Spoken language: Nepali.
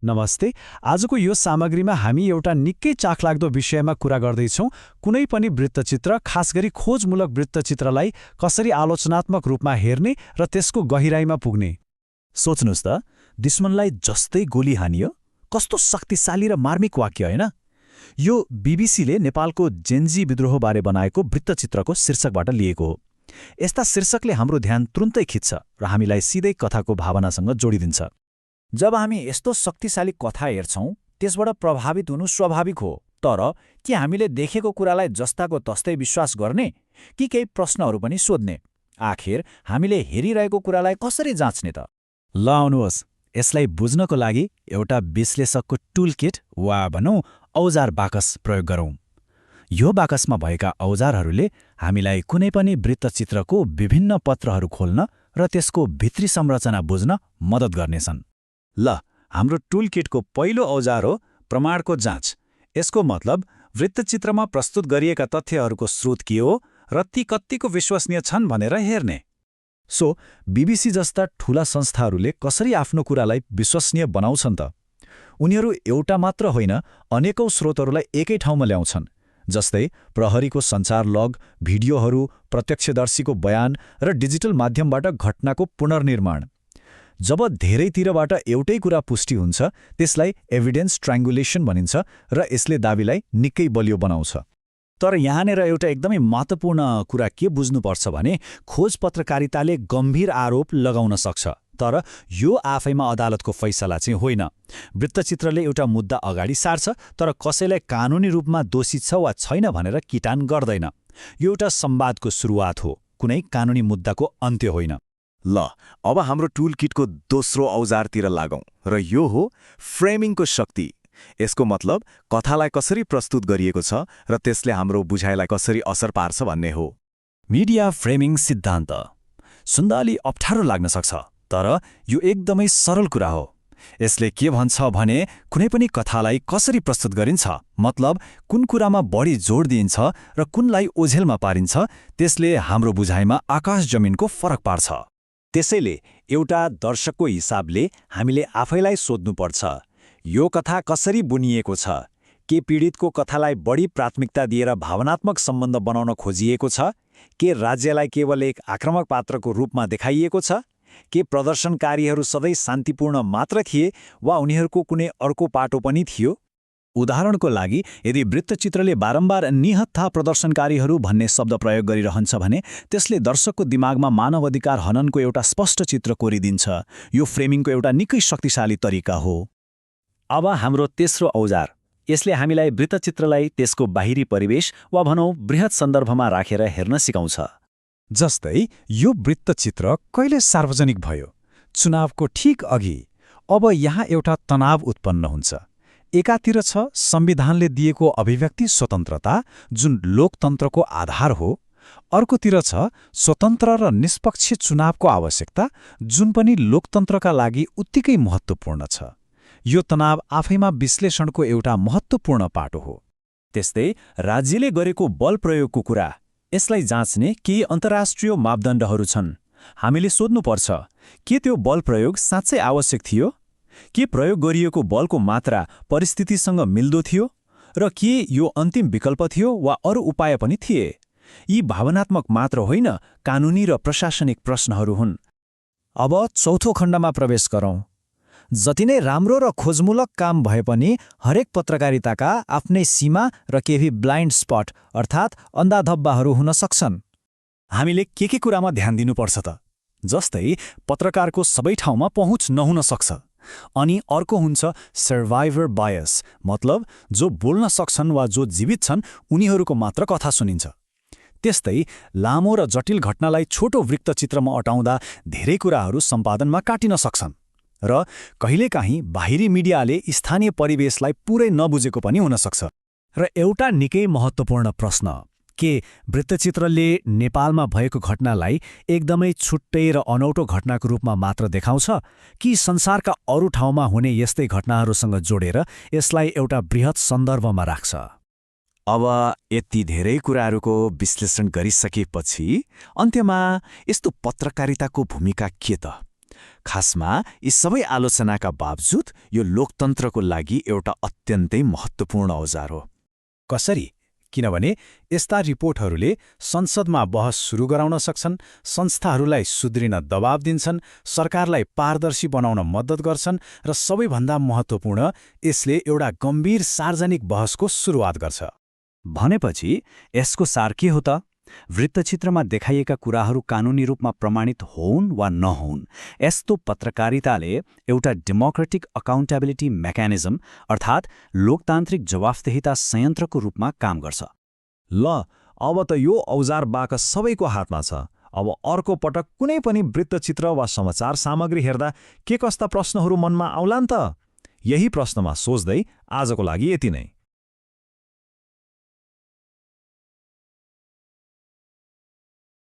नमस्ते। आजको यो सामग्रीमा हामी एउटा निकै चाखलाग्दो विषयमा कुरा गर्दैछौँ। कुनै पनि वृत्तचित्र, खास गरी खोजमूलक वृत्तचित्रलाई कसरी आलोचनात्मक रूपमा हेर्ने र त्यसको गहिराईमा पुग्ने। सोच्नुस् त, दुश्मनलाई जस्तै गोली हानियो, कस्तो शक्तिशाली र मार्मिक वाक्य होइन? यो बीबीसीले नेपालको जेन्जी विद्रोहबारे बनाएको वृत्तचित्रको शीर्षकबाट लिएको हो। यस्ता शीर्षकले हाम्रो ध्यान तुरुन्तै खिच्छ र हामीलाई सिधै कथाको भावनासँग जोडिदिन्छ। जब हामी यस्तो शक्तिशाली कथा हेर्छौँ, त्यसबाट प्रभावित हुनु स्वाभाविक हो। तर के हामीले देखेको कुरालाई जस्ताको तस्तै विश्वास गर्ने, कि केही प्रश्नहरू पनि सोध्ने? आखिर हामीले हेरिरहेको कुरालाई कसरी जाँच्ने त? ल आउनुहोस्, यसलाई बुझ्नको लागि एउटा विश्लेषकको टुलकिट वा भनौँ औजार बाकस प्रयोग गरौँ। यो बाकसमा भएका औजारहरूले हामीलाई कुनै पनि वृत्तचित्रको विभिन्न पत्रहरू खोल्न र त्यसको भित्री संरचना बुझ्न मद्दत गर्नेछन्। ल, हाम्रो टुलकिटको पहिलो औजार हो प्रमाणको जाँच। यसको मतलब वृत्तचित्रमा प्रस्तुत गरिएका तथ्यहरूको स्रोत के हो र ती कत्तिको विश्वसनीय छन् भनेर हेर्ने। बीबीसी जस्ता ठूला संस्थाहरूले कसरी आफ्नो कुरालाई विश्वसनीय बनाउँछन् त? उनीहरू एउटा मात्र होइन, अनेकौं स्रोतहरूलाई एकै ठाउँमा ल्याउँछन्। जस्तै प्रहरीको सञ्चार लग, भिडियोहरू, प्रत्यक्षदर्शीको बयान र डिजिटल माध्यमबाट घटनाको पुनर्निर्माण। जब धेरैतिरबाट एउटै कुरा पुष्टि हुन्छ, त्यसलाई एभिडेन्स ट्रायङ्गुलेसन भनिन्छ र यसले दाबीलाई निकै बलियो बनाउँछ। तर यहाँनिर एउटा एकदमै महत्त्वपूर्ण कुरा के बुझ्नुपर्छ भने, खोज पत्रकारिताले गम्भीर आरोप लगाउन सक्छ, तर यो आफैमा अदालतको फैसला चाहिँ होइन। वृत्तचित्रले एउटा मुद्दा अगाडि सार्छ, तर कसैलाई कानुनी रूपमा दोषी छ वा छैन भनेर किटान गर्दैन। यो एउटा संवादको सुरुवात हो, कुनै कानुनी मुद्दाको अन्त्य होइन। ल, अब हाम्रो टुलकिटको दोस्रो औजारतिर लागौँ, र यो हो फ्रेमिङको शक्ति। यसको मतलब कथालाई कसरी प्रस्तुत गरिएको छ र त्यसले हाम्रो बुझाइलाई कसरी असर पार्छ भन्ने हो। मिडिया फ्रेमिङ सिद्धान्त सुन्दा अलि अप्ठ्यारो लाग्न सक्छ, तर यो एकदमै सरल कुरा हो। यसले के भन्छ भने, कुनै पनि कथालाई कसरी प्रस्तुत गरिन्छ, मतलब कुन कुरामा बढी जोड दिइन्छ र कुनलाई ओझेलमा पारिन्छ, त्यसले हाम्रो बुझाइमा आकाश जमिनको फरक पार्छ। त्यसैले एउटा दर्शकको हिसाबले हामीले आफैलाई सोध्नुपर्छ, यो कथा कसरी बुनिएको छ? के पीडितको कथालाई बढी प्राथमिकता दिएर भावनात्मक सम्बन्ध बनाउन खोजिएको छ? के राज्यलाई केवल एक आक्रामक पात्रको रूपमा देखाइएको छ? के प्रदर्शनकारीहरू सधैँ शान्तिपूर्ण मात्र थिए वा उनीहरूको कुनै अर्को पाटो पनि थियो? उदाहरणको लागि, यदि वृत्तचित्रले बारम्बार निहत्था प्रदर्शनकारीहरू भन्ने शब्द प्रयोग गरिरहन्छ भने त्यसले दर्शकको दिमागमा मानव अधिकार हननको एउटा स्पष्ट चित्र कोरिदिन्छ। यो फ्रेमिङको एउटा निकै शक्तिशाली तरिका हो। अब हाम्रो तेस्रो औजार, यसले हामीलाई वृत्तचित्रलाई त्यसको बाहिरी परिवेश वा भनौँ बृहत सन्दर्भमा राखेर हेर्न सिकाउँछ। जस्तै यो वृत्तचित्र कहिले सार्वजनिक भयो? चुनावको ठिक अघि। अब यहाँ एउटा तनाव उत्पन्न हुन्छ। एकातिर छ संविधानले दिएको अभिव्यक्ति स्वतन्त्रता, जुन लोकतन्त्रको आधार हो। अर्कोतिर छ स्वतन्त्र र निष्पक्ष चुनावको आवश्यकता, जुन पनि लोकतन्त्रका लागि उत्तिकै महत्त्वपूर्ण छ। यो तनाव आफैमा विश्लेषणको एउटा महत्त्वपूर्ण पाटो हो। त्यस्तै राज्यले गरेको बल प्रयोगको कुरा, यसलाई जाँच्ने केही अन्तर्राष्ट्रिय मापदण्डहरू छन्। हामीले सोध्नुपर्छ, के त्यो बल प्रयोग साँच्चै आवश्यक थियो? के प्रयोग गरिएको बलको मात्रा परिस्थितिसँग मिल्दो थियो? र के यो अन्तिम विकल्प थियो वा अरू उपाय पनि थिए? यी भावनात्मक मात्र होइन, कानुनी र प्रशासनिक प्रश्नहरू हुन्। अब चौथो खण्डमा प्रवेश गरौँ। जति नै राम्रो र खोजमूलक काम भए पनि हरेक पत्रकारिताका आफ्नै सीमा र केही ब्लाइन्ड स्पट अर्थात् अन्धाधब्बाहरू हुन सक्छन्। हामीले के कुरामा ध्यान दिनुपर्छ त? जस्तै पत्रकारको सबै ठाउँमा पहुँच नहुन सक्छ। अनि अर्को हुन्छ सर्भाइभर बायस, मतलब जो बोल्न सक्छन् वा जो जीवित छन् उनीहरूको मात्र कथा सुनिन्छ। त्यस्तै लामो र जटिल घटनालाई छोटो वृत्तचित्रमा अटाउँदा धेरै कुराहरू सम्पादनमा काटिन सक्छन्। र कहिलेकाहीँ बाहिरी मिडियाले स्थानीय परिवेशलाई पुरै नबुझेको पनि हुन सक्छ। र एउटा निकै महत्त्वपूर्ण प्रश्न, के वृत्तचित्रले नेपालमा भएको घटनालाई एकदमै छुट्टै र अनौठो घटनाको रूपमा मात्र देखाउँछ, कि संसारका अरू ठाउँमा हुने यस्तै घटनाहरूसँग जोडेर यसलाई एउटा बृहत सन्दर्भमा राख्छ? अब यति धेरै कुराहरूको विश्लेषण गरिसकेपछि अन्त्यमा यस्तो पत्रकारिताको भूमिका के त? खासमा यी सबै आलोचनाका बावजुद यो लोकतन्त्रको लागि एउटा अत्यन्तै महत्त्वपूर्ण औजार हो। कसरी? किनभने यस्ता रिपोर्टहरूले संसदमा बहस सुरु गराउन सक्छन्, संस्थाहरूलाई सुध्रिन दबाव दिन्छन्, सरकारलाई पारदर्शी बनाउन मद्दत गर्छन् र सबैभन्दा महत्त्वपूर्ण, यसले एउटा गम्भीर सार्वजनिक बहसको सुरुवात गर्छ। भनेपछि यसको सार के हो त? वृत्तचित्रमा देखाइएका कुराहरू कानुनी रूपमा प्रमाणित होउन् वा नहोउन्, यस्तो पत्रकारिताले एउटा डेमोक्रेटिक अकाउन्टेबिलिटी मेकानिजम अर्थात् लोकतान्त्रिक जवाफदेहिता संयन्त्रको रूपमा काम गर्छ। ल, अब त यो औजार बाकस सबैको हातमा छ। अब अर्को पटक कुनै पनि वृत्तचित्र वा समाचार सामग्री हेर्दा के कस्ता प्रश्नहरू मनमा आउलान् त? यही प्रश्नमा सोच्दै आजको लागि यति नै।